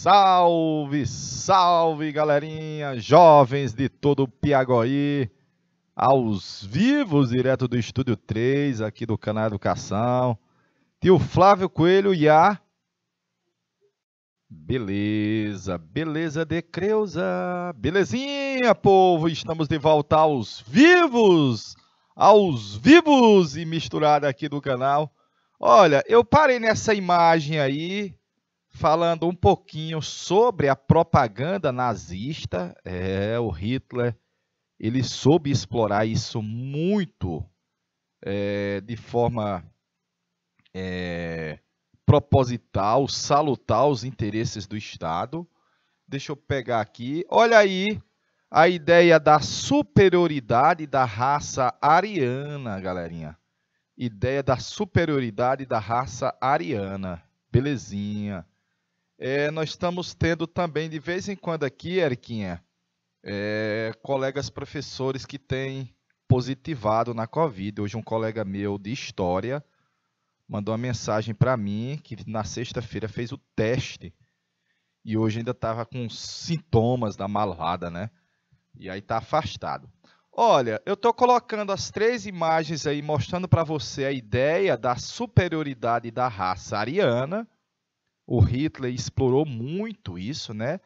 Salve, salve, galerinha, jovens de todo o Piagoí, aos vivos, direto do Estúdio 3, aqui do canal Educação. Tio Flávio Coelho e a... Beleza, beleza de Creuza, belezinha, povo, estamos de volta aos vivos e misturado aqui do canal. Olha, eu parei nessa imagem aí, falando um pouquinho sobre a propaganda nazista. O Hitler, ele soube explorar isso muito, de forma proposital, salutar os interesses do Estado. Deixa eu pegar aqui. Olha aí a ideia da superioridade da raça ariana, galerinha. Ideia da superioridade da raça ariana. Belezinha. Nós estamos tendo também, de vez em quando aqui, Eriquinha, colegas professores que têm positivado na Covid. Hoje um colega meu de História mandou uma mensagem para mim que na sexta-feira fez o teste e hoje ainda estava com sintomas da malvada, né? E aí está afastado. Olha, eu estou colocando as 3 imagens aí, mostrando para você a ideia da superioridade da raça ariana. O Hitler explorou muito isso, né?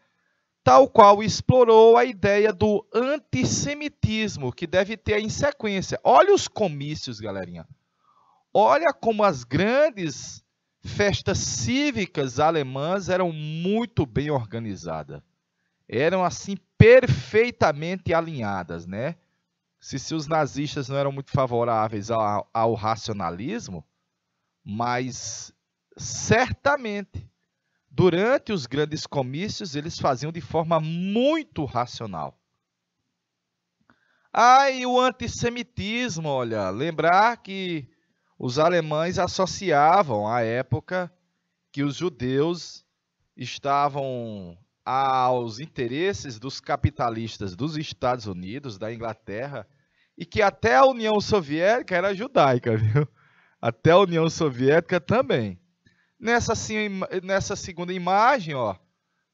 Tal qual explorou a ideia do antissemitismo, que deve ter em sequência. Olha os comícios, galerinha. Olha como as grandes festas cívicas alemãs eram muito bem organizadas. Eram, assim, perfeitamente alinhadas, né? Se os nazistas não eram muito favoráveis ao racionalismo, mas certamente, durante os grandes comícios, eles faziam de forma muito racional. E o antissemitismo, olha, lembrar que os alemães associavam à época que os judeus estavam aos interesses dos capitalistas dos Estados Unidos, da Inglaterra, e que até a União Soviética era judaica, viu? Até a União Soviética também. Nessa segunda imagem, ó,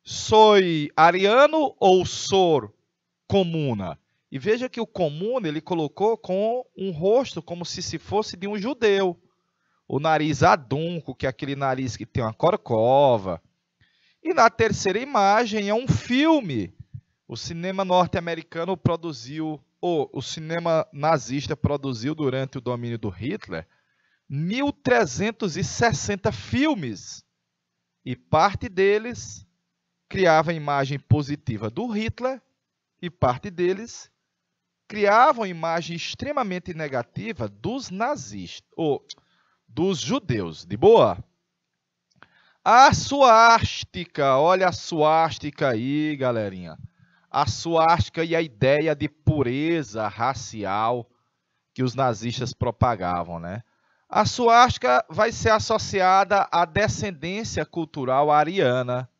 sou ariano ou sou comuna? E veja que o comuna ele colocou com um rosto como se fosse de um judeu. O nariz adunco, que é aquele nariz que tem uma corcova. E na terceira imagem é um filme. O cinema norte-americano produziu, o cinema nazista produziu durante o domínio do Hitler 1.360 filmes. E parte deles criava a imagem positiva do Hitler e parte deles criavam a imagem extremamente negativa dos nazistas, ou dos judeus. De boa? A suástica, olha a suástica aí, galerinha. A suástica e a ideia de pureza racial que os nazistas propagavam, né? A suástica vai ser associada à descendência cultural ariana.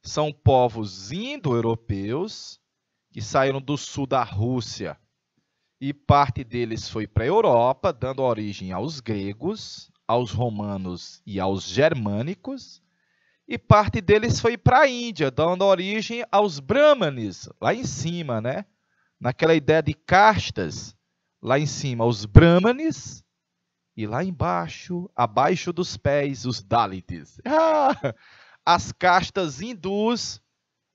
São povos indo-europeus que saíram do sul da Rússia e parte deles foi para a Europa, dando origem aos gregos, aos romanos e aos germânicos, e parte deles foi para a Índia, dando origem aos brahmanes, lá em cima, né? Naquela ideia de castas, lá em cima os brahmanes, e lá embaixo, abaixo dos pés, os Dalits. As castas hindus,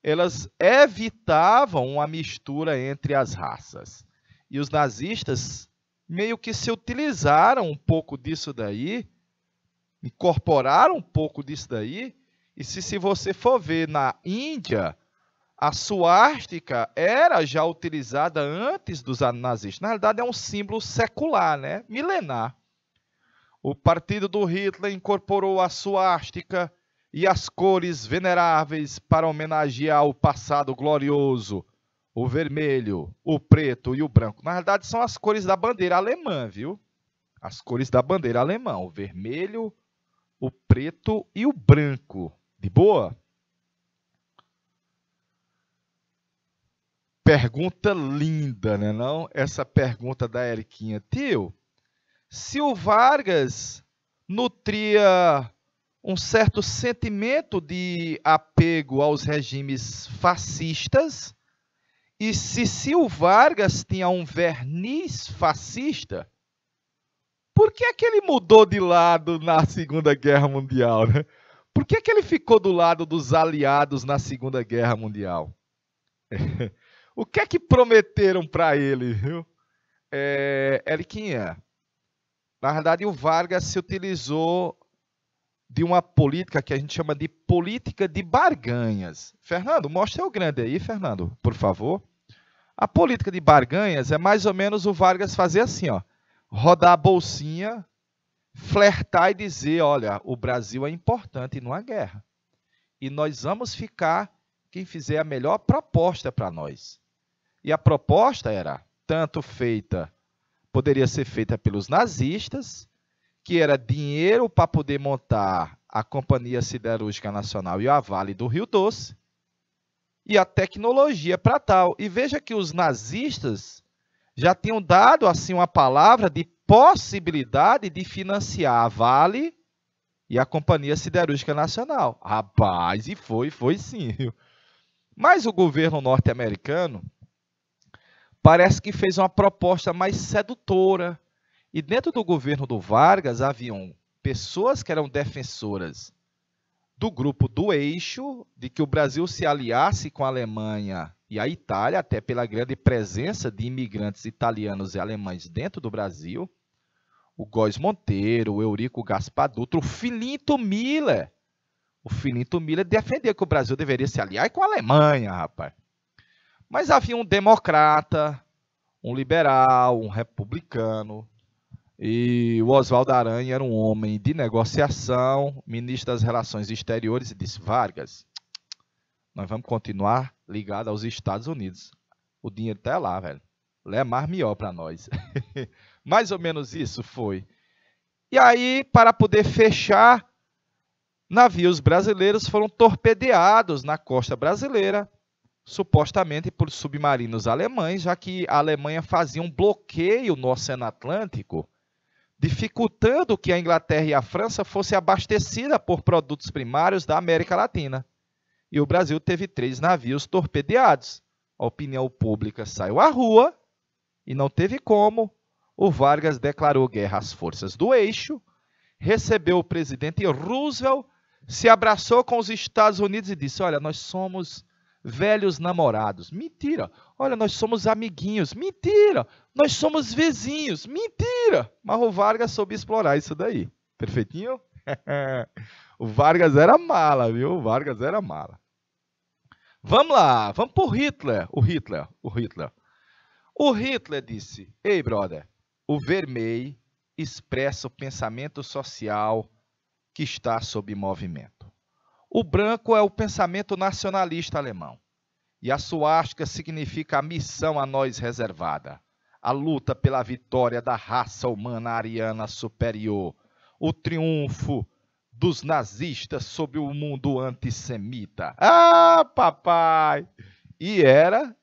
elas evitavam uma mistura entre as raças. E os nazistas meio que se utilizaram um pouco disso daí, incorporaram um pouco disso daí, e se você for ver na Índia, a suástica era já utilizada antes dos nazistas. Na realidade, é um símbolo secular, né? Milenar. O partido do Hitler incorporou a suástica e as cores veneráveis para homenagear o passado glorioso, o vermelho, o preto e o branco. Na realidade, são as cores da bandeira alemã, viu? As cores da bandeira alemã, o vermelho, o preto e o branco. De boa? Pergunta linda, né não? Essa pergunta da Eriquinha. Tio, se o Vargas nutria um certo sentimento de apego aos regimes fascistas, e se o Vargas tinha um verniz fascista, por que é que ele mudou de lado na Segunda Guerra Mundial, né? Por que é que ele ficou do lado dos aliados na Segunda Guerra Mundial? O que é que prometeram para ele, viu? Eliquinha, na verdade o Vargas se utilizou de uma política que a gente chama de política de barganhas. Fernando, mostra o grande aí, Fernando, por favor. A política de barganhas é mais ou menos o Vargas fazer assim, ó, rodar a bolsinha, flertar e dizer, olha, o Brasil é importante numa guerra. E nós vamos ficar quem fizer a melhor proposta para nós. E a proposta era tanto feita, poderia ser feita pelos nazistas, que era dinheiro para poder montar a Companhia Siderúrgica Nacional e a Vale do Rio Doce, e a tecnologia para tal. E veja que os nazistas já tinham dado assim uma palavra de possibilidade de financiar a Vale e a Companhia Siderúrgica Nacional. Rapaz, e foi sim. Mas o governo norte-americano parece que fez uma proposta mais sedutora. E dentro do governo do Vargas haviam pessoas que eram defensoras do grupo do Eixo, de que o Brasil se aliasse com a Alemanha e a Itália, até pela grande presença de imigrantes italianos e alemães dentro do Brasil. O Góes Monteiro, o Eurico Gaspar Dutra, o Filinto Miller. O Filinto Miller defendia que o Brasil deveria se aliar com a Alemanha, rapaz. Mas havia um democrata, um liberal, um republicano. E o Oswaldo Aranha era um homem de negociação, ministro das Relações Exteriores, e disse, Vargas, nós vamos continuar ligados aos Estados Unidos. O dinheiro está lá, velho. É mais melhor para nós. Mais ou menos isso foi. E aí, para poder fechar, navios brasileiros foram torpedeados na costa brasileira, supostamente por submarinos alemães, já que a Alemanha fazia um bloqueio no Oceano Atlântico, dificultando que a Inglaterra e a França fossem abastecidas por produtos primários da América Latina. E o Brasil teve 3 navios torpedeados. A opinião pública saiu à rua e não teve como. O Vargas declarou guerra às forças do Eixo, recebeu o presidente Roosevelt, se abraçou com os Estados Unidos e disse, olha, nós somos velhos namorados. Mentira. Olha, nós somos amiguinhos. Mentira. Nós somos vizinhos. Mentira. Mas o Vargas soube explorar isso daí. Perfeitinho? O Vargas era mala, viu? O Vargas era mala. Vamos lá. Vamos para o Hitler. O Hitler disse, ei, brother, o vermelho expressa o pensamento social que está sob movimento. O branco é o pensamento nacionalista alemão. E a suástica significa a missão a nós reservada. A luta pela vitória da raça humana ariana superior. O triunfo dos nazistas sobre o mundo antissemita. Ah, papai! E era.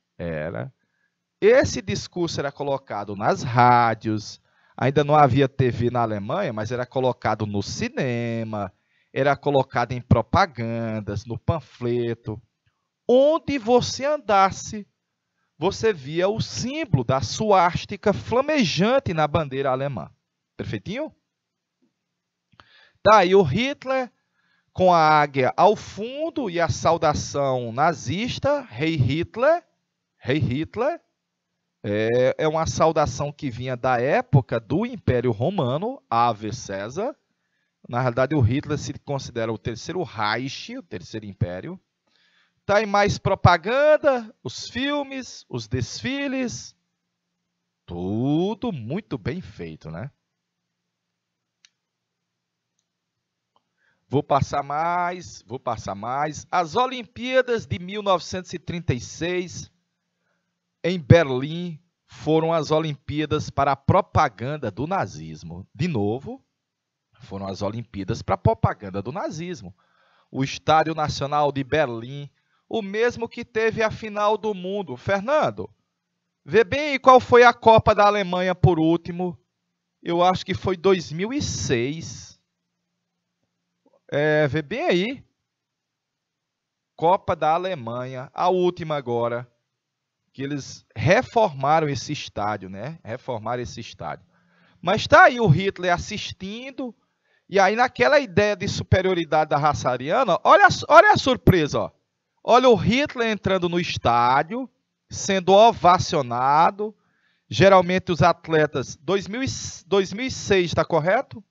Esse discurso era colocado nas rádios. Ainda não havia TV na Alemanha, mas era colocado no cinema. Era colocado em propagandas, no panfleto. Onde você andasse, você via o símbolo da suástica flamejante na bandeira alemã. Perfeitinho? Tá aí o Hitler com a águia ao fundo e a saudação nazista, Rei Hitler. Rei Hitler. É uma saudação que vinha da época do Império Romano, Ave César. Na realidade, o Hitler se considera o terceiro Reich, o terceiro império. Está aí mais propaganda, os filmes, os desfiles. Tudo muito bem feito, né? Vou passar mais. As Olimpíadas de 1936, em Berlim, foram as Olimpíadas para a propaganda do nazismo. De novo, foram as Olimpíadas para a propaganda do nazismo. O Estádio Nacional de Berlim, o mesmo que teve a final do mundo. Fernando, vê bem qual foi a Copa da Alemanha por último. Eu acho que foi 2006. Vê bem aí. Copa da Alemanha, a última agora, que eles reformaram esse estádio, né? Reformaram esse estádio. Mas está aí o Hitler assistindo, e aí naquela ideia de superioridade da raça ariana, olha a surpresa, ó. Olha o Hitler entrando no estádio, sendo ovacionado. Geralmente os atletas... 2006, está correto?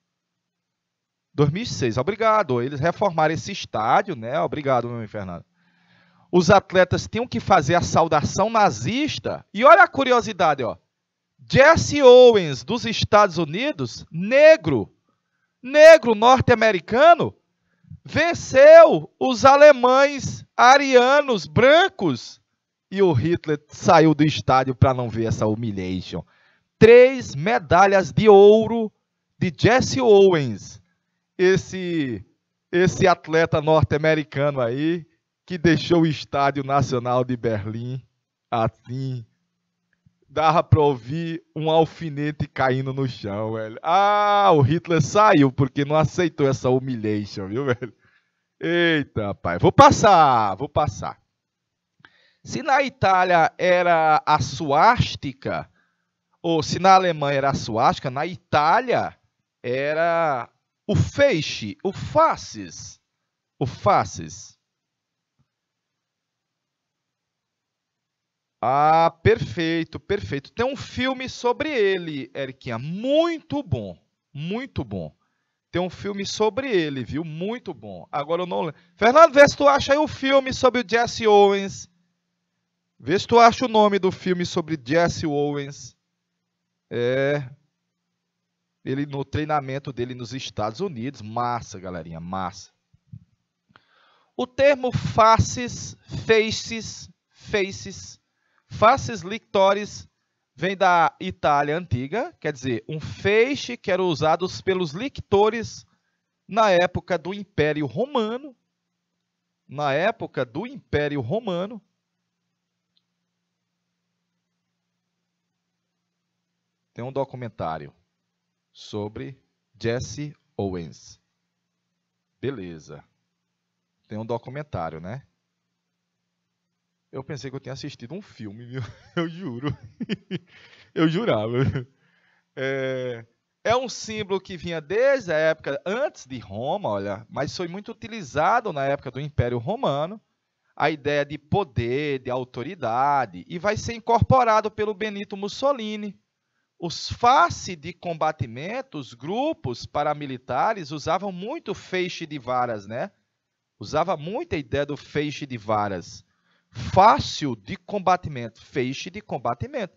2006, obrigado. Eles reformaram esse estádio, né? Obrigado, meu Fernando. Os atletas tinham que fazer a saudação nazista. E olha a curiosidade, ó. Jesse Owens, dos Estados Unidos, negro norte-americano, venceu os alemães arianos brancos. E o Hitler saiu do estádio para não ver essa humilhação. 3 medalhas de ouro de Jesse Owens. Esse atleta norte-americano aí, que deixou o Estádio Nacional de Berlim assim, dava para ouvir um alfinete caindo no chão, velho. Ah, o Hitler saiu porque não aceitou essa humilhação, viu, velho? Eita, pai, vou passar. Se na Itália era a suástica, ou se na Alemanha era a suástica, na Itália era o feixe, o fasces. O fasces. Ah, perfeito. Tem um filme sobre ele, Eriquinha. Muito bom. Tem um filme sobre ele, viu? Muito bom. Agora eu não lembro. Fernando, vê se tu acha aí o filme sobre o Jesse Owens. Vê se tu acha o nome do filme sobre Jesse Owens. Ele no treinamento dele nos Estados Unidos. Massa, galerinha, massa. O termo faces lictores, vem da Itália antiga, quer dizer, um feixe que era usado pelos lictores na época do Império Romano. Tem um documentário sobre Jesse Owens. Beleza. Tem um documentário, né? Eu pensei que eu tinha assistido um filme, viu? Eu juro. Eu jurava. É um símbolo que vinha desde a época antes de Roma, olha, mas foi muito utilizado na época do Império Romano, a ideia de poder, de autoridade, e vai ser incorporado pelo Benito Mussolini. Os face de combatimento, os grupos paramilitares usavam muito feixe de varas, né? Usava muito a ideia do feixe de varas. Fácil de combatimento, feixe de combatimento.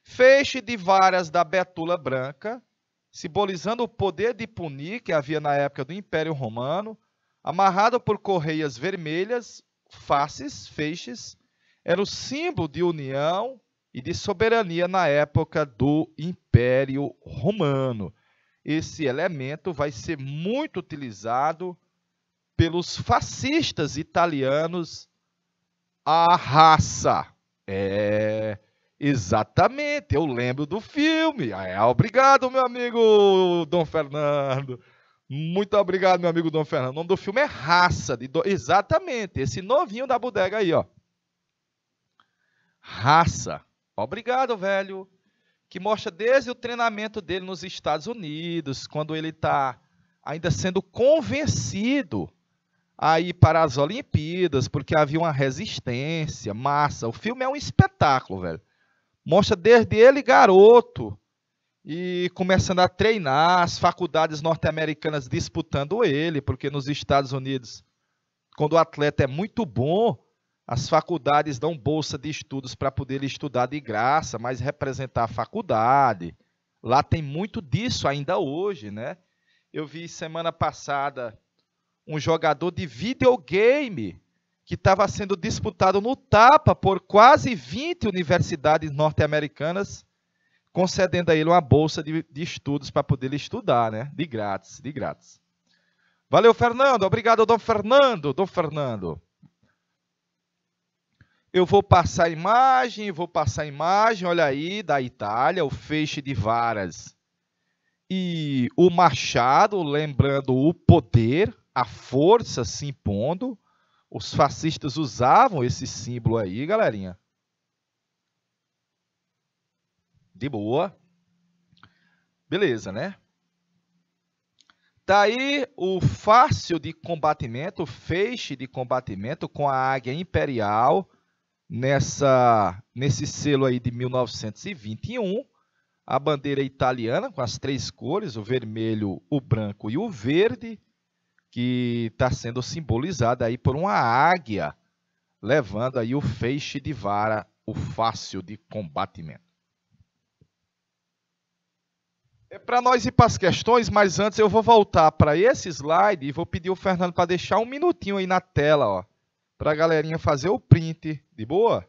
Feixe de varas da betula branca, simbolizando o poder de punir que havia na época do Império Romano, amarrado por correias vermelhas, faces, feixes, era o símbolo de união e de soberania na época do Império Romano. Esse elemento vai ser muito utilizado pelos fascistas italianos, a raça. Exatamente, eu lembro do filme. Obrigado, meu amigo Dom Fernando. Muito obrigado, meu amigo Dom Fernando. O nome do filme é Raça. Exatamente, esse novinho da bodega aí, ó. Raça. Obrigado, velho. Que mostra desde o treinamento dele nos Estados Unidos, quando ele está ainda sendo convencido a ir para as Olimpíadas, porque havia uma resistência, massa. O filme é um espetáculo, velho. Mostra desde ele garoto e começando a treinar, as faculdades norte-americanas disputando ele, porque nos Estados Unidos, quando o atleta é muito bom, as faculdades dão bolsa de estudos para poder ele estudar de graça, mas representar a faculdade. Lá tem muito disso ainda hoje, né? Eu vi semana passada um jogador de videogame que estava sendo disputado no tapa por quase 20 universidades norte-americanas, concedendo a ele uma bolsa de estudos para poder ele estudar, né? De grátis. Valeu, Fernando. Obrigado, Dom Fernando. Eu vou passar a imagem, olha aí, da Itália, o feixe de varas. E o machado, lembrando o poder, a força se impondo. Os fascistas usavam esse símbolo aí, galerinha. De boa. Beleza, né? Daí o fácil de combatimento, o feixe de combatimento com a águia imperial nesse selo aí de 1921, a bandeira italiana com as três cores, o vermelho, o branco e o verde, que está sendo simbolizada aí por uma águia, levando aí o feixe de vara, o fácil de combatimento. É para nós ir para as questões, mas antes eu vou voltar para esse slide e vou pedir o Fernando para deixar um minutinho aí na tela, ó, para a galerinha fazer o print. De boa?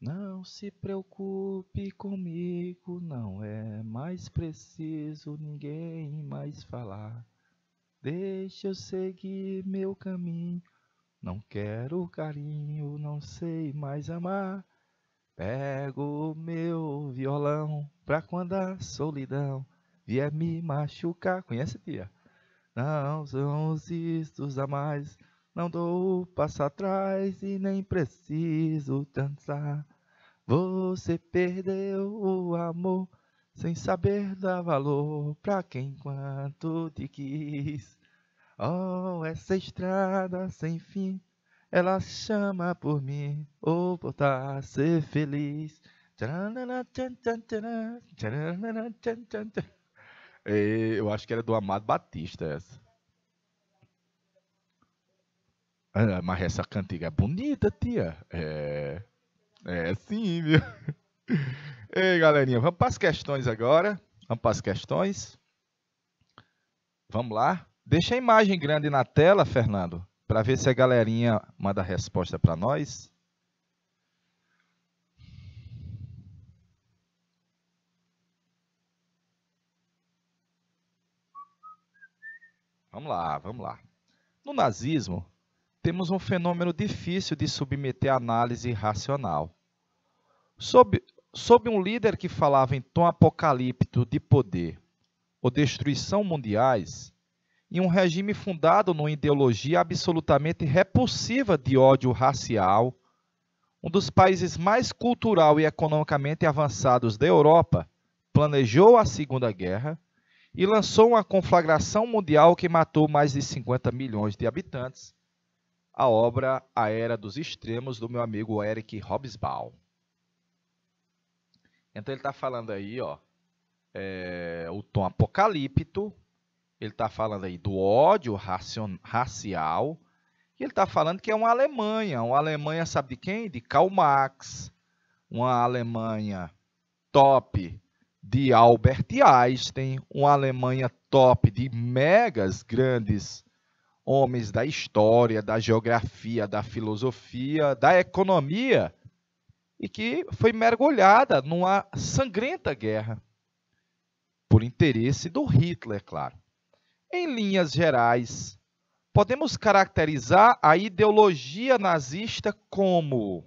Não se preocupe comigo, não é mais preciso ninguém mais falar. Deixa eu seguir meu caminho, não quero carinho, não sei mais amar. Pego o meu violão pra quando a solidão vier me machucar. Conhece, tia? Não são os istos a mais, não dou passo atrás e nem preciso dançar. Você perdeu o amor sem saber dar valor pra quem quanto te quis. Oh, essa estrada sem fim, ela chama por mim, ou voltar a ser feliz. Eu acho que era do Amado Batista essa. Mas essa cantiga é bonita, tia. É sim, viu? Ei, galerinha, vamos para as questões agora. Vamos para as questões. Vamos lá. Deixa a imagem grande na tela, Fernando, para ver se a galerinha manda a resposta para nós. Vamos lá, vamos lá. No nazismo, temos um fenômeno difícil de submeter à análise racional. Sob sob um líder que falava em tom apocalíptico de poder ou destruição mundiais, em um regime fundado numa ideologia absolutamente repulsiva de ódio racial, um dos países mais cultural e economicamente avançados da Europa planejou a Segunda Guerra e lançou uma conflagração mundial que matou mais de 50 milhões de habitantes, a obra A Era dos Extremos, do meu amigo Eric Hobsbawm. Então ele está falando aí, ó, o tom apocalíptico, ele está falando aí do ódio racial, e ele está falando que é uma Alemanha, sabe de quem? De Karl Marx, uma Alemanha top de Albert Einstein, uma Alemanha top de megas grandes homens da história, da geografia, da filosofia, da economia, e que foi mergulhada numa sangrenta guerra, por interesse do Hitler, claro. Em linhas gerais, podemos caracterizar a ideologia nazista como...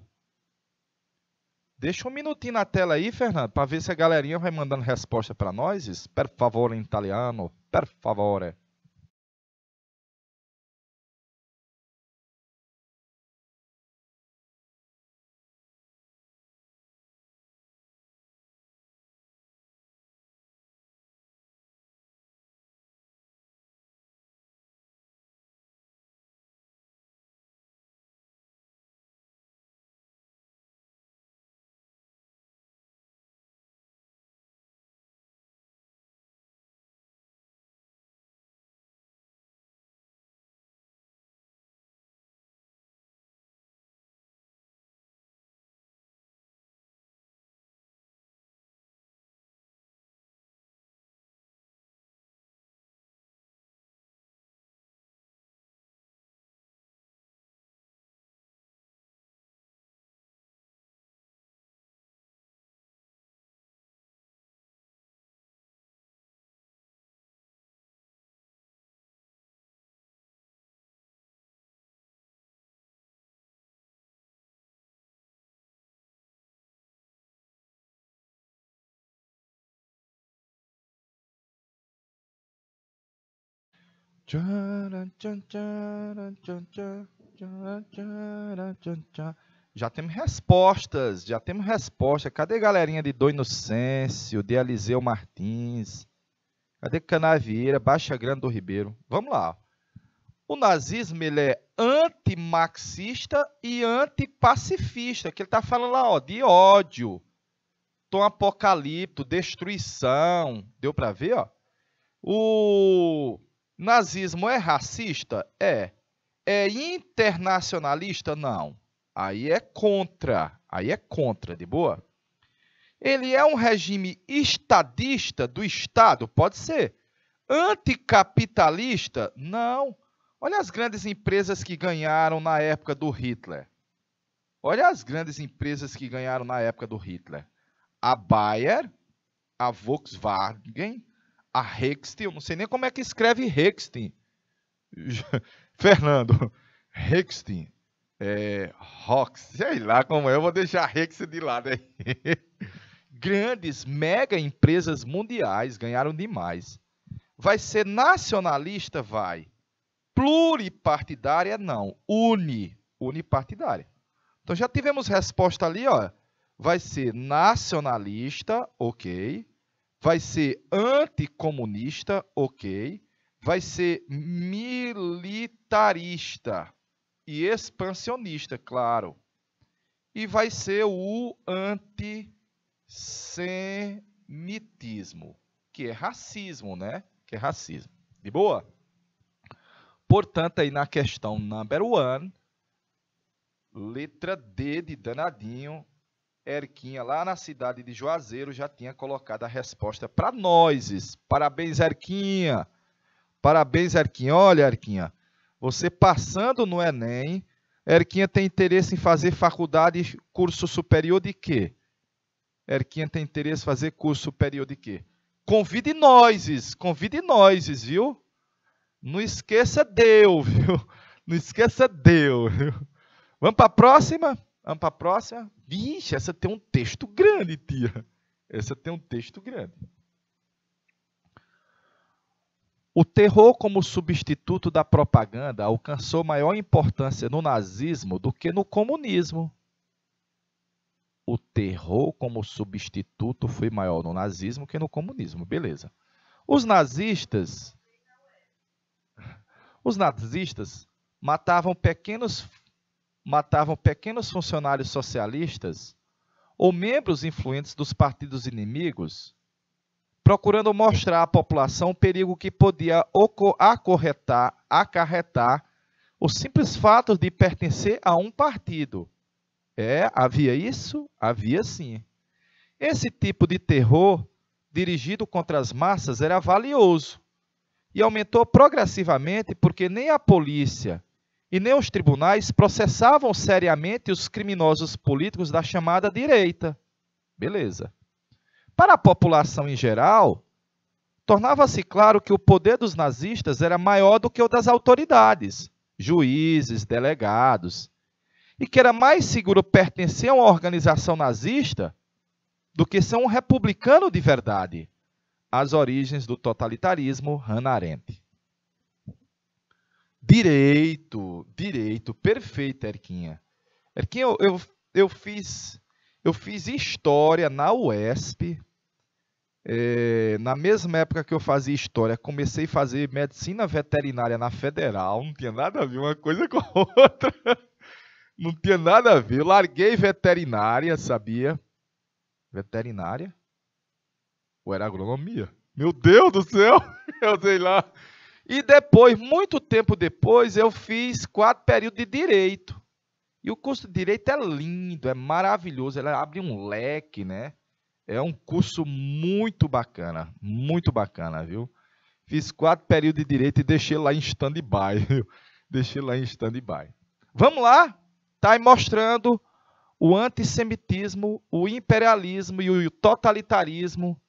Deixa um minutinho na tela aí, Fernando, para ver se a galerinha vai mandando resposta para nós. Per favore, em italiano, per favore. Já temos respostas, Cadê a galerinha de Dom Inocêncio, de Eliseu Martins? Cadê Canavieira, Baixa Grande do Ribeiro? Vamos lá. O nazismo ele é antimarxista e antipacifista, que ele está falando lá, ó, de ódio, tom apocalíptico, destruição. Deu para ver, ó? O nazismo é racista? É. É internacionalista? Não. Aí é contra, de boa. Ele é um regime estadista do Estado? Pode ser. Anticapitalista? Não. Olha as grandes empresas que ganharam na época do Hitler. A Bayer, a Volkswagen, a Rextin, eu não sei nem como é que escreve Rextin. Fernando, Rextin, Rox, sei lá como é, eu vou deixar Rextin de lado aí. Grandes, mega empresas mundiais ganharam demais. Vai ser nacionalista? Vai. Pluripartidária? Não. Unipartidária. Então já tivemos resposta ali, ó. Vai ser nacionalista, ok. Vai ser anticomunista, ok. Vai ser militarista e expansionista, claro. E vai ser o antissemitismo, que é racismo, né? De boa? Portanto, aí na questão number 1, letra D de danadinho, Erquinha, lá na cidade de Juazeiro, já tinha colocado a resposta para nós. Parabéns, Erquinha. Olha, Erquinha, você passando no Enem, Erquinha tem interesse em fazer faculdade, curso superior de quê? Convide nós, viu? Não esqueça Deus, viu? Vamos para a próxima? Vamos para a próxima? Vixe, essa tem um texto grande, tia. Essa tem um texto grande. O terror como substituto da propaganda alcançou maior importância no nazismo do que no comunismo. O terror como substituto foi maior no nazismo que no comunismo. Beleza. Os nazistas matavam pequenos funcionários socialistas ou membros influentes dos partidos inimigos, procurando mostrar à população o perigo que podia acarretar o simples fato de pertencer a um partido. Havia isso? Havia sim. Esse tipo de terror dirigido contra as massas era valioso e aumentou progressivamente porque nem a polícia e nem os tribunais processavam seriamente os criminosos políticos da chamada direita. Beleza. Para a população em geral, tornava-se claro que o poder dos nazistas era maior do que o das autoridades, juízes, delegados, e que era mais seguro pertencer a uma organização nazista do que ser um republicano de verdade. As origens do totalitarismo, Hannah Arendt. Direito, perfeito, Erquinha. Erquinha, eu fiz história na UESP. Na mesma época que eu fazia história, comecei a fazer medicina veterinária na Federal. Não tinha nada a ver uma coisa com a outra. Não tinha nada a ver. Eu larguei veterinária, sabia? Veterinária? Ou era agronomia? Meu Deus do céu! Eu sei lá. E depois, muito tempo depois, eu fiz 4 períodos de Direito. E o curso de Direito é lindo, é maravilhoso. Ele abre um leque, né? É um curso muito bacana, viu? Fiz 4 períodos de Direito e deixei lá em stand-by, viu? Deixei lá em stand-by. Vamos lá? Está aí mostrando o antissemitismo, o imperialismo e o totalitarismo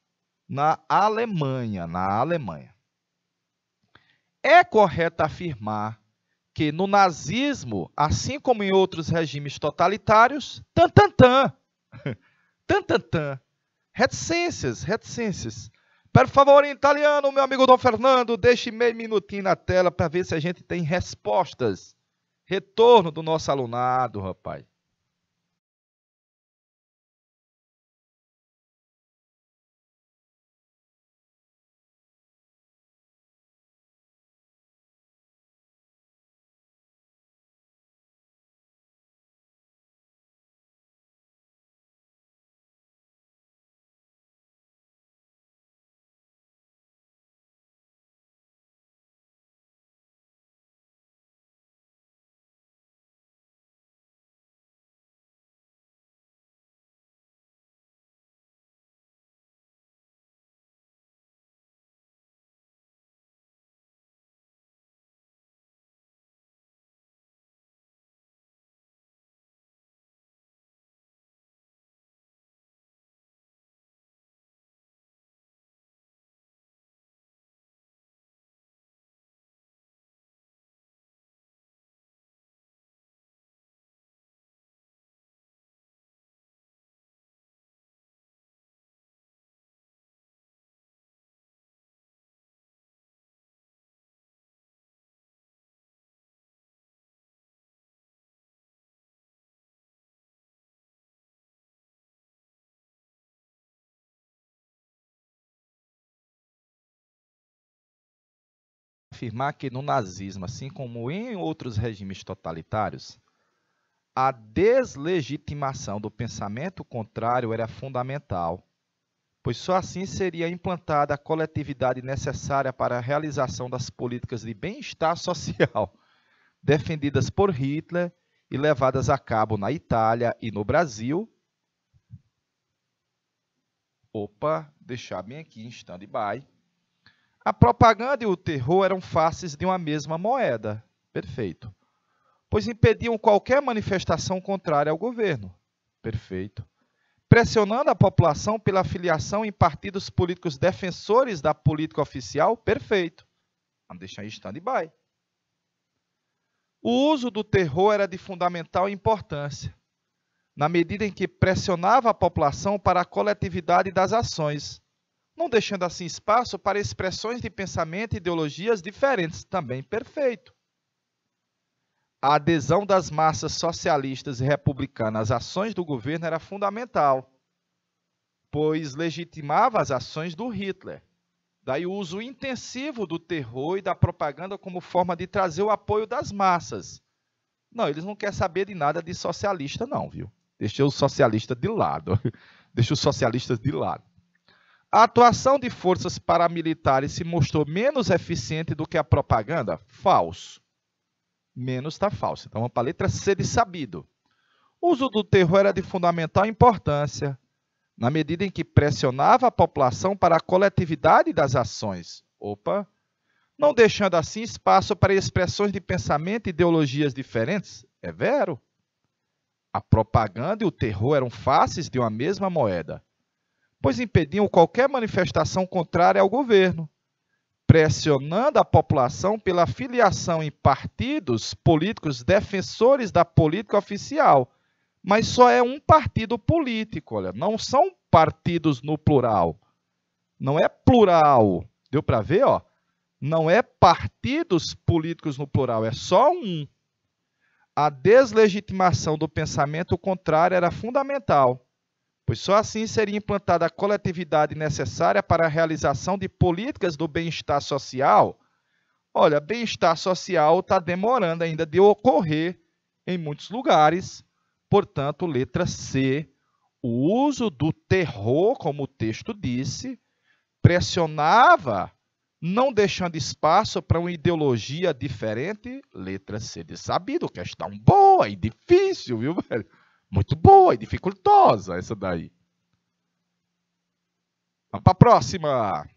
na Alemanha. É correto afirmar que no nazismo, assim como em outros regimes totalitários, reticências. Por favor, em italiano, meu amigo Dom Fernando, deixe meio minutinho na tela para ver se a gente tem respostas. Retorno do nosso alunado, rapaz. Afirmar que no nazismo, assim como em outros regimes totalitários, a deslegitimação do pensamento contrário era fundamental, pois só assim seria implantada a coletividade necessária para a realização das políticas de bem-estar social defendidas por Hitler e levadas a cabo na Itália e no Brasil. Deixar bem aqui em stand-by. A propaganda e o terror eram faces de uma mesma moeda. Perfeito. Pois impediam qualquer manifestação contrária ao governo. Perfeito. Pressionando a população pela filiação em partidos políticos defensores da política oficial. Perfeito. Vamos deixar em stand-by. O uso do terror era de fundamental importância, na medida em que pressionava a população para a coletividade das ações, não deixando assim espaço para expressões de pensamento e ideologias diferentes. Também perfeito. A adesão das massas socialistas e republicanas às ações do governo era fundamental, pois legitimava as ações do Hitler. Daí o uso intensivo do terror e da propaganda como forma de trazer o apoio das massas. Não, eles não querem saber de nada de socialista não, viu? Deixa os socialistas de lado. Deixa os socialistas de lado. A atuação de forças paramilitares se mostrou menos eficiente do que a propaganda? Falso. Menos está falso. Então vamos para a letra C de sabido. O uso do terror era de fundamental importância, na medida em que pressionava a população para a coletividade das ações. Opa! Não deixando assim espaço para expressões de pensamento e ideologias diferentes? É vero. A propaganda e o terror eram faces de uma mesma moeda, pois impediam qualquer manifestação contrária ao governo, pressionando a população pela filiação em partidos políticos defensores da política oficial. Mas só é um partido político, olha, não são partidos no plural. Não é plural. Deu para ver, ó? Não é partidos políticos no plural, é só um. A deslegitimação do pensamento contrário era fundamental, pois só assim seria implantada a coletividade necessária para a realização de políticas do bem-estar social. Olha, bem-estar social está demorando ainda de ocorrer em muitos lugares. Portanto, letra C, o uso do terror, como o texto disse, pressionava, não deixando espaço para uma ideologia diferente. Letra C de sabido, questão boa e difícil, viu, velho? Muito boa e dificultosa essa daí. Vamos para a próxima.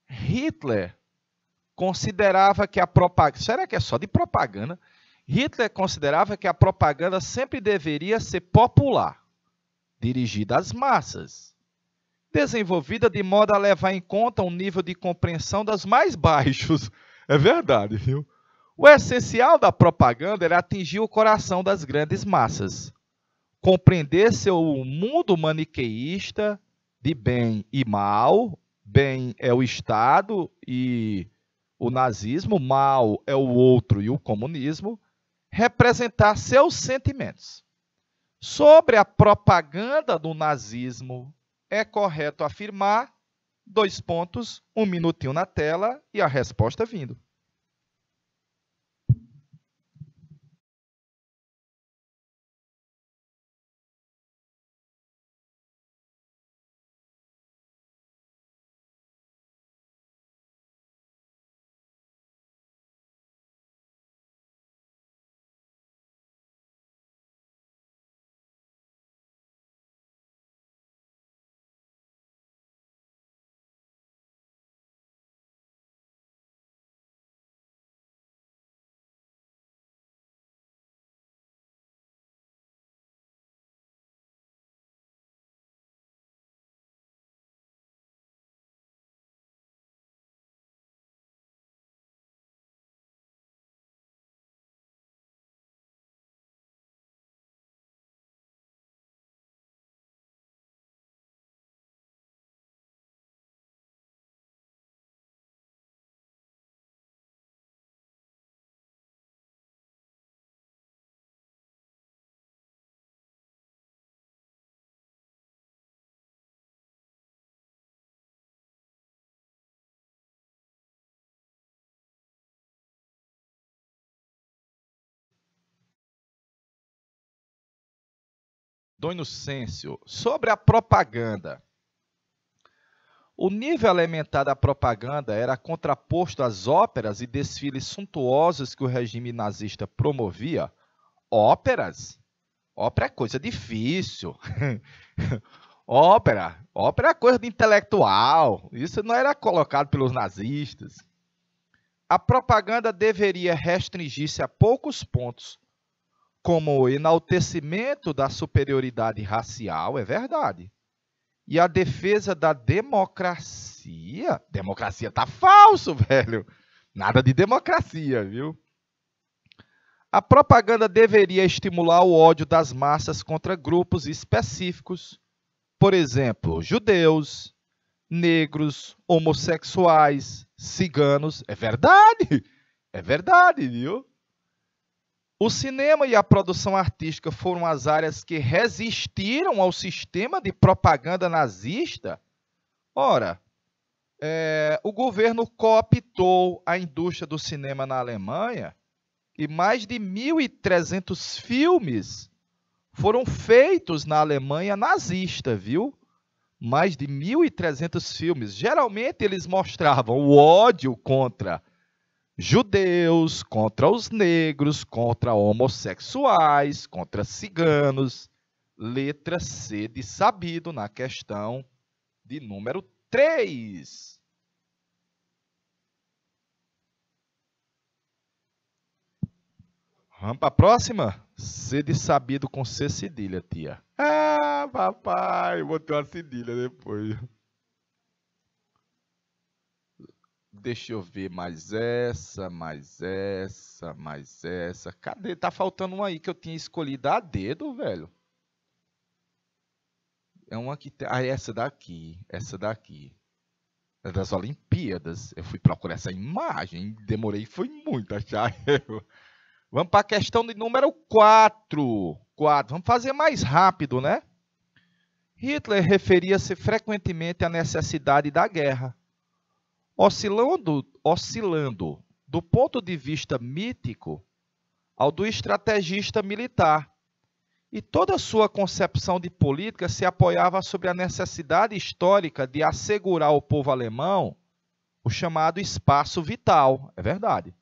Hitler considerava que a propaganda... Será que é só de propaganda? Hitler considerava que a propaganda sempre deveria ser popular, dirigida às massas, desenvolvida de modo a levar em conta um nível de compreensão das mais baixos. É verdade, viu? O essencial da propaganda era atingir o coração das grandes massas, compreender seu mundo maniqueísta de bem e mal. Bem é o Estado e o nazismo, mal é o outro e o comunismo, representar seus sentimentos. Sobre a propaganda do nazismo, é correto afirmar, 2 pontos, 1 minutinho na tela e a resposta vindo. Dom Inocêncio, sobre a propaganda. O nível elementar da propaganda era contraposto às óperas e desfiles suntuosos que o regime nazista promovia. Óperas? Ópera é coisa difícil. Ópera é coisa de intelectual. Isso não era colocado pelos nazistas. A propaganda deveria restringir-se a poucos pontos, como o enaltecimento da superioridade racial, é verdade, e a defesa da democracia. Democracia tá falso, velho. Nada de democracia, viu? A propaganda deveria estimular o ódio das massas contra grupos específicos, por exemplo, judeus, negros, homossexuais, ciganos. É verdade, viu? O cinema e a produção artística foram as áreas que resistiram ao sistema de propaganda nazista. Ora, o governo cooptou a indústria do cinema na Alemanha e mais de 1.300 filmes foram feitos na Alemanha nazista, viu? Mais de 1.300 filmes. Geralmente eles mostravam o ódio contra judeus, contra os negros, contra homossexuais, contra ciganos. Letra C de sabido na questão de número 3. Vamos para a próxima? C de sabido com C cedilha, tia. Ah, papai, botou uma cedilha depois. Deixa eu ver mais essa, mais essa, mais essa. Cadê? Tá faltando uma aí que eu tinha escolhido a dedo, velho. É uma que tem... Ah, essa daqui. Essa daqui. É das Olimpíadas. Eu fui procurar essa imagem. Demorei, foi muito a achar. Vamos para a questão de número 4. Vamos fazer mais rápido, né? Hitler referia-se frequentemente à necessidade da guerra. Oscilando do ponto de vista mítico ao do estrategista militar. E toda a sua concepção de política se apoiava sobre a necessidade histórica de assegurar ao povo alemão o chamado espaço vital. É verdade.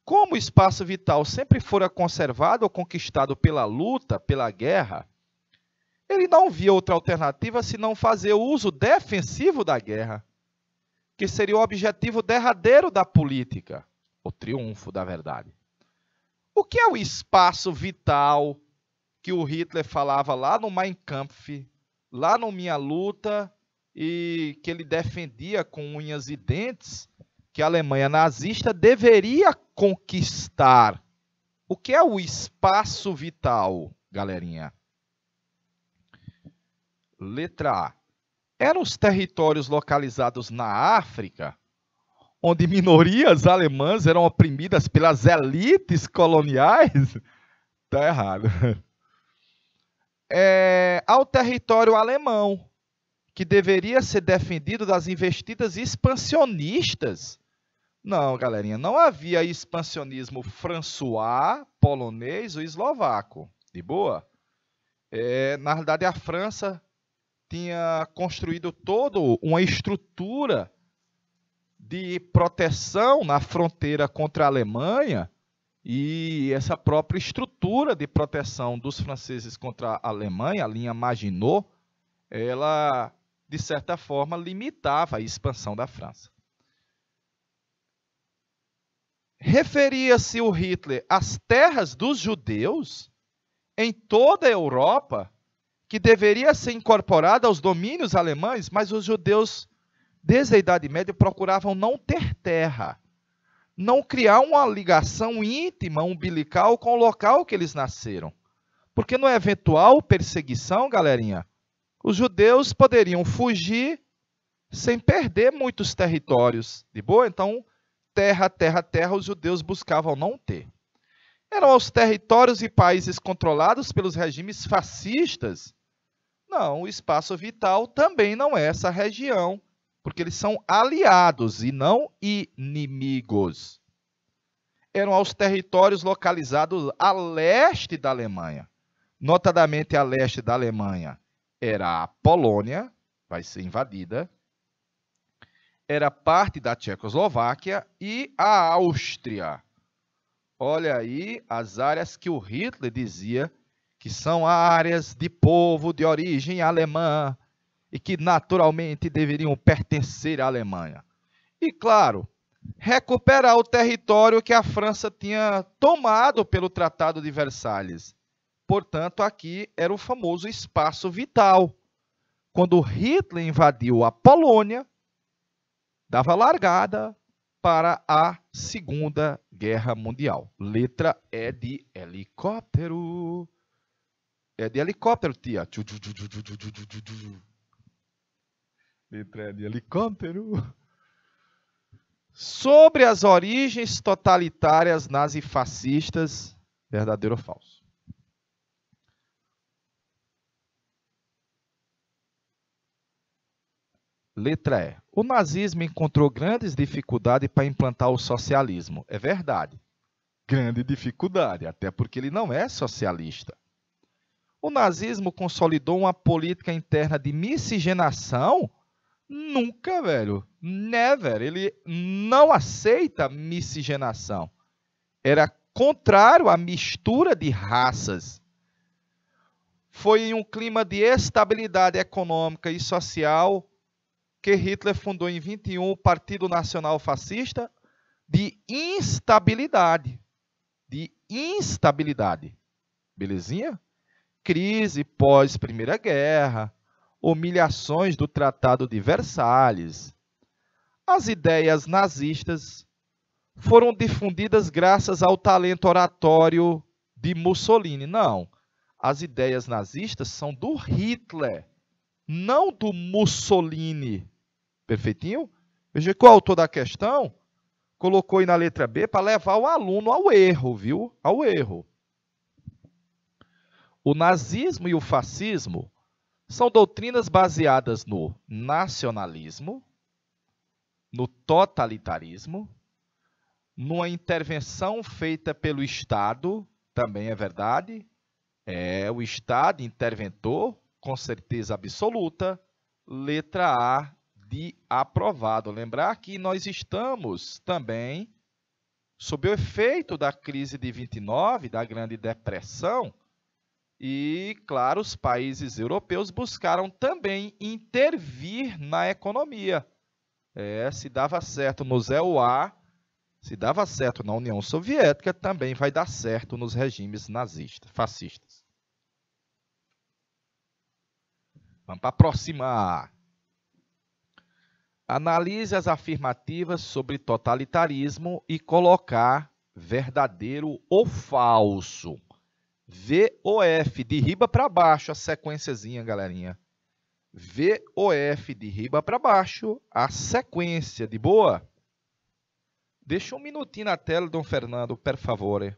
Como o espaço vital sempre fora conservado ou conquistado pela luta, pela guerra, ele não via outra alternativa senão fazer o uso defensivo da guerra, que seria o objetivo derradeiro da política, o triunfo da verdade. O que é o espaço vital que o Hitler falava lá no Mein Kampf, lá no Minha Luta, e que ele defendia com unhas e dentes, que a Alemanha nazista deveria conquistar? O que é o espaço vital, galerinha? Letra A. Eram os territórios localizados na África, onde minorias alemãs eram oprimidas pelas elites coloniais? Está errado. Ao território alemão, que deveria ser defendido das investidas expansionistas. Não, galerinha, não havia expansionismo François, polonês ou eslovaco. De boa? Na verdade, a França tinha construído toda uma estrutura de proteção na fronteira contra a Alemanha, e essa própria estrutura de proteção dos franceses contra a Alemanha, a linha Maginot, ela, de certa forma, limitava a expansão da França. Referia-se o Hitler às terras dos judeus em toda a Europa, que deveria ser incorporada aos domínios alemães, mas os judeus, desde a Idade Média, procuravam não ter terra, não criar uma ligação íntima, umbilical com o local que eles nasceram. Porque no eventual perseguição, galerinha, os judeus poderiam fugir sem perder muitos territórios. De boa? Então, terra, os judeus buscavam não ter. Eram os territórios e países controlados pelos regimes fascistas. Não, o espaço vital também não é essa região, porque eles são aliados e não inimigos. Eram aos territórios localizados a leste da Alemanha. Notadamente a leste da Alemanha era a Polônia, vai ser invadida, era parte da Tchecoslováquia e a Áustria. Olha aí as áreas que o Hitler dizia que são áreas de povo de origem alemã e que naturalmente deveriam pertencer à Alemanha. E, claro, recuperar o território que a França tinha tomado pelo Tratado de Versalhes. Portanto, aqui era o famoso espaço vital. Quando Hitler invadiu a Polônia, dava largada para a Segunda Guerra Mundial. Letra E de helicóptero. É de helicóptero, tia. Letra E de helicóptero. Sobre as origens totalitárias nazifascistas, verdadeiro ou falso? Letra E. O nazismo encontrou grandes dificuldades para implantar o socialismo. É verdade. Grande dificuldade, até porque ele não é socialista. O nazismo consolidou uma política interna de miscigenação? Nunca, velho. Never. Ele não aceita miscigenação. Era contrário à mistura de raças. Foi em um clima de estabilidade econômica e social que Hitler fundou em 21 o Partido Nacional Fascista de instabilidade. De instabilidade. Belezinha? Crise pós-Primeira Guerra, humilhações do Tratado de Versalhes. As ideias nazistas foram difundidas graças ao talento oratório de Mussolini. Não, as ideias nazistas são do Hitler, não do Mussolini. Perfeitinho? Veja que o autor da questão colocou aí na letra B para levar o aluno ao erro, viu? Ao erro. O nazismo e o fascismo são doutrinas baseadas no nacionalismo, no totalitarismo, numa intervenção feita pelo Estado, também é verdade, o Estado interventor, com certeza absoluta, letra A de aprovado. Lembrar que nós estamos também sob o efeito da crise de 29, da Grande Depressão, e, claro, os países europeus buscaram também intervir na economia. Se dava certo no ZEUA, se dava certo na União Soviética, também vai dar certo nos regimes nazistas, fascistas. Vamos para a próxima. Analise as afirmativas sobre totalitarismo e colocar verdadeiro ou falso. VOF, de riba para baixo, a sequenciazinha, galerinha. VOF, de riba para baixo, a sequência, de boa? Deixa um minutinho na tela, Dom Fernando, por favor.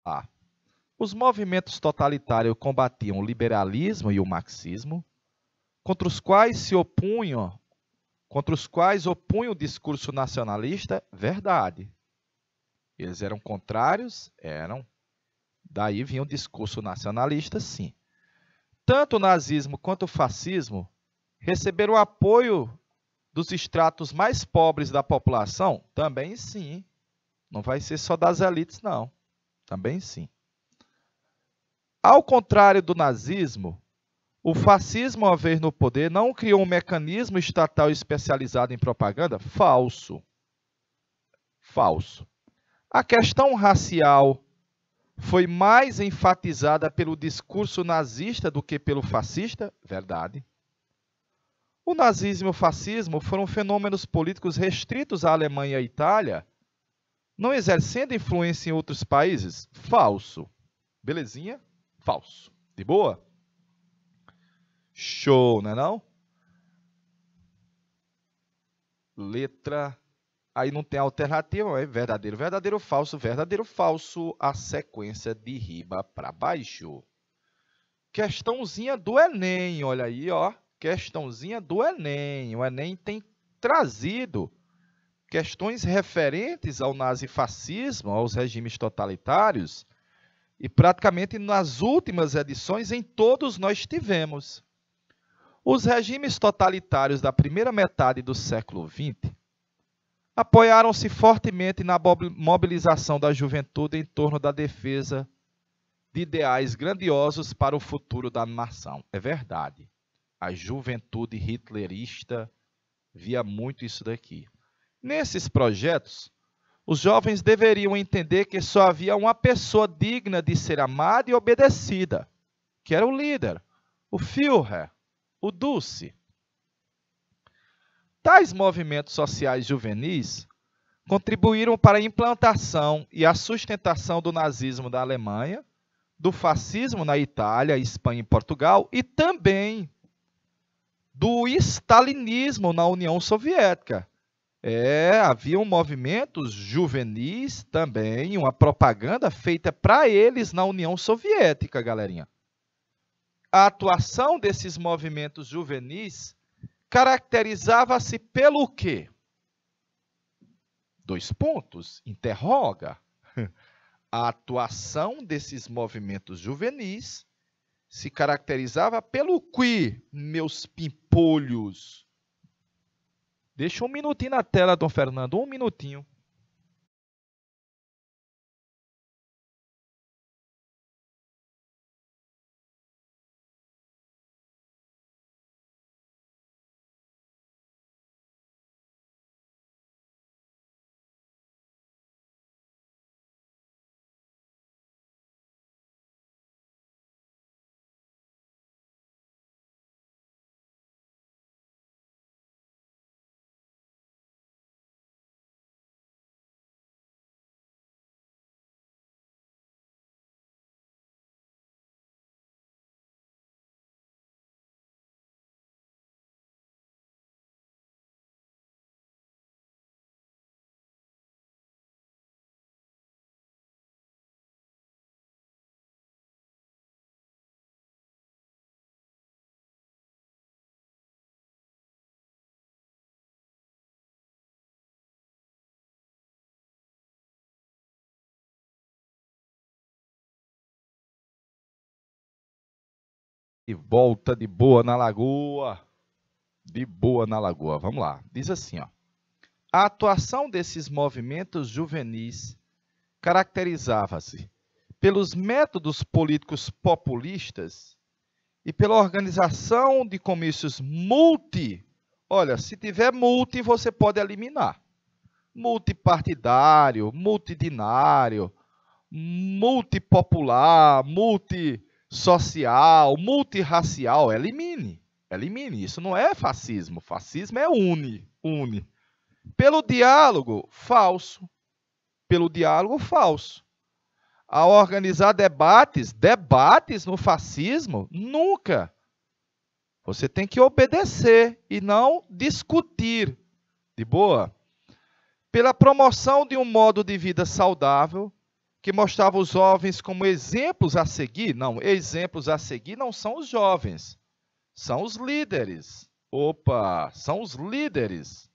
A. Os movimentos totalitários combatiam o liberalismo e o marxismo, contra os quais opunham o discurso nacionalista, verdade. Eles eram contrários? Eram. Daí vinha o discurso nacionalista, sim. Tanto o nazismo quanto o fascismo receberam apoio dos estratos mais pobres da população? Também sim. Não vai ser só das elites, não. Também sim. Ao contrário do nazismo, o fascismo, ao ver no poder, não criou um mecanismo estatal especializado em propaganda? Falso. Falso. A questão racial foi mais enfatizada pelo discurso nazista do que pelo fascista? Verdade. O nazismo e o fascismo foram fenômenos políticos restritos à Alemanha e à Itália? não exercendo influência em outros países? Falso. Belezinha? Falso. De boa? Show, não é não? Letra... Aí não tem alternativa, é verdadeiro, verdadeiro, falso, a sequência de riba para baixo. Questãozinha do Enem, olha aí, ó. Questãozinha do Enem. O Enem tem trazido questões referentes ao nazifascismo, aos regimes totalitários, e praticamente nas últimas edições, em todos nós tivemos. Os regimes totalitários da primeira metade do século XX apoiaram-se fortemente na mobilização da juventude em torno da defesa de ideais grandiosos para o futuro da nação. É verdade. A juventude hitlerista via muito isso daqui. Nesses projetos, os jovens deveriam entender que só havia uma pessoa digna de ser amada e obedecida, que era o líder, o Führer, o Dulce. Tais movimentos sociais juvenis contribuíram para a implantação e a sustentação do nazismo na Alemanha, do fascismo na Itália, Espanha e Portugal, e também do stalinismo na União Soviética. Haviam movimentos juvenis também, uma propaganda feita para eles na União Soviética, galerinha. A atuação desses movimentos juvenis caracterizava-se pelo quê? 2 pontos, interroga. A atuação desses movimentos juvenis se caracterizava pelo quê, meus pimpolhos? Deixa um minutinho na tela, Dom Fernando, um minutinho. E volta de boa na lagoa. De boa na lagoa. Vamos lá. Diz assim, ó. A atuação desses movimentos juvenis caracterizava-se pelos métodos políticos populistas e pela organização de comícios Olha, se tiver multi, você pode eliminar. Multipartidário, multidinário, multipopular, multisocial, multirracial. Elimine. Elimine. Isso não é fascismo. Fascismo é une. Pelo diálogo, falso. Pelo diálogo, falso. Ao organizar debates no fascismo, nunca. Você tem que obedecer e não discutir. De boa? Pela promoção de um modo de vida saudável, que mostrava os jovens como exemplos a seguir. Não, exemplos a seguir não são os jovens, são os líderes. São os líderes.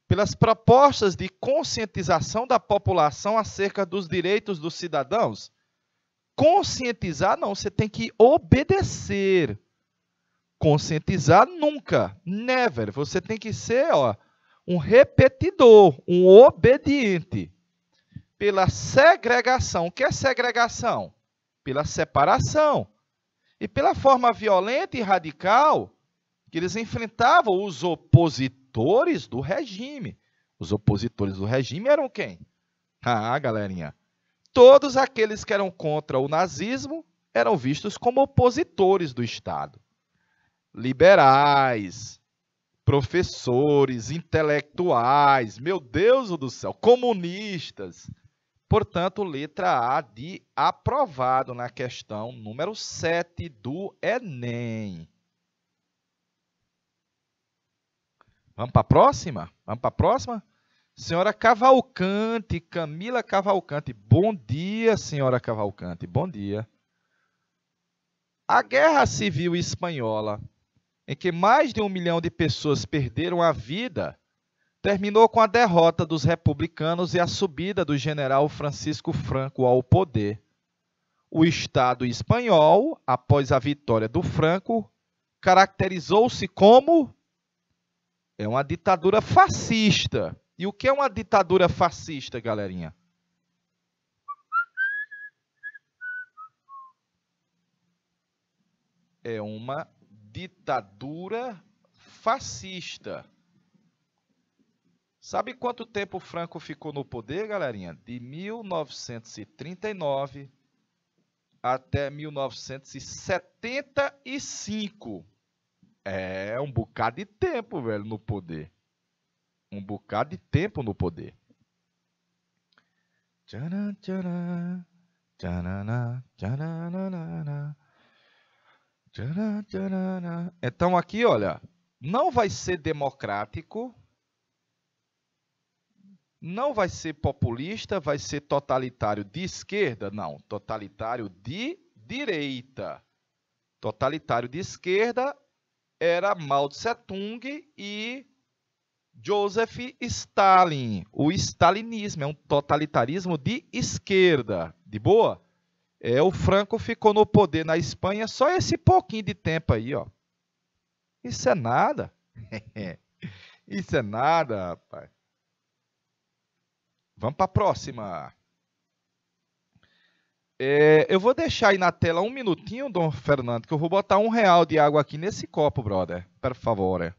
Pelas propostas de conscientização da população acerca dos direitos dos cidadãos. Conscientizar, não, você tem que obedecer. Conscientizar, nunca, never. Você tem que ser um repetidor, um obediente. Pela segregação. O que é segregação? Pela separação. E pela forma violenta e radical que eles enfrentavam os opositores do regime. Os opositores do regime eram quem? Galerinha. Todos aqueles que eram contra o nazismo eram vistos como opositores do Estado. Liberais, professores, intelectuais, meu Deus do céu, comunistas. Portanto, letra A de aprovado na questão número 7 do Enem. Vamos para a próxima? Vamos para a próxima? Senhora Cavalcante, Camila Cavalcante. Bom dia, senhora Cavalcante. Bom dia. A Guerra Civil Espanhola, em que mais de 1 milhão de pessoas perderam a vida, terminou com a derrota dos republicanos e a subida do general Francisco Franco ao poder. O Estado espanhol, após a vitória do Franco, caracterizou-se como uma ditadura fascista. E o que é uma ditadura fascista, galerinha? É uma ditadura fascista. Sabe quanto tempo o Franco ficou no poder, galerinha? De 1939 até 1975. É um bocado de tempo, velho, no poder. Um bocado de tempo no poder. Então aqui, olha, não vai ser democrático, não vai ser populista, vai ser totalitário de esquerda? Não, totalitário de direita. Totalitário de esquerda era Mao Tse-tung e Joseph Stalin. O stalinismo é um totalitarismo de esquerda. De boa? O Franco ficou no poder na Espanha só esse pouquinho de tempo aí, ó. Isso é nada. Isso é nada, rapaz. Vamos para a próxima. Eu vou deixar aí na tela um minutinho, Dom Fernando, que eu vou botar R$1 de água aqui nesse copo, brother. Por favor.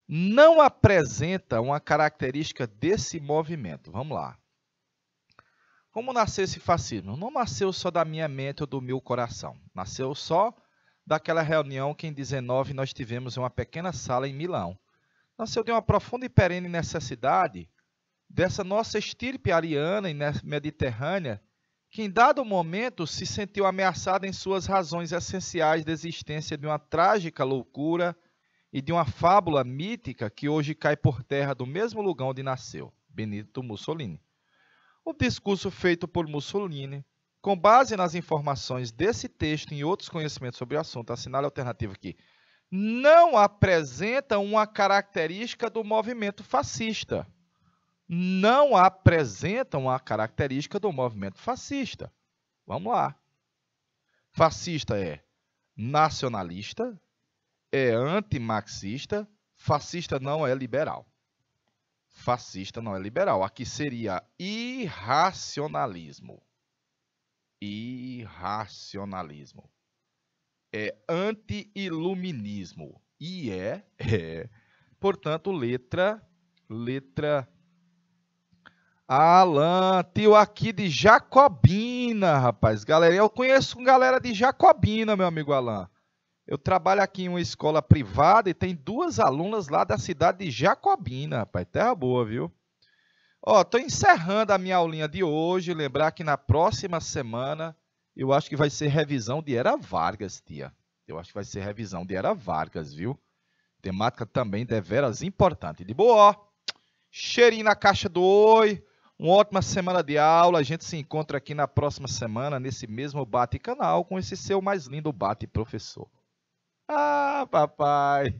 Não apresenta uma característica desse movimento. Vamos lá. Como nasceu esse fascismo? Não nasceu só da minha mente ou do meu coração. Nasceu só daquela reunião que em 19 nós tivemos em uma pequena sala em Milão. Nasceu de uma profunda e perene necessidade dessa nossa estirpe ariana e mediterrânea, que em dado momento se sentiu ameaçada em suas razões essenciais da existência de uma trágica loucura e de uma fábula mítica que hoje cai por terra do mesmo lugar onde nasceu, Benito Mussolini. O discurso feito por Mussolini, com base nas informações desse texto e outros conhecimentos sobre o assunto, assinale a alternativa aqui, não apresenta uma característica do movimento fascista. Não apresenta uma característica do movimento fascista. Vamos lá. Fascista é nacionalista, é antimarxista, fascista não é liberal. Fascista não é liberal. Aqui seria irracionalismo. Irracionalismo. É anti-iluminismo. E portanto, letra Alan, tio aqui de Jacobina, rapaz. Galera, eu conheço galera de Jacobina, meu amigo Alan. Eu trabalho aqui em uma escola privada e tem 2 alunas lá da cidade de Jacobina, rapaz. Terra boa, viu? Ó, tô encerrando a minha aulinha de hoje. Lembrar que na próxima semana eu acho que vai ser revisão de Era Vargas, tia. Eu acho que vai ser revisão de Era Vargas, viu? Temática também deveras importante. De boa, ó. Cheirinho na caixa do oi. Uma ótima semana de aula. A gente se encontra aqui na próxima semana, nesse mesmo Bate Canal, com esse seu mais lindo Bate Professor. Ah, papai!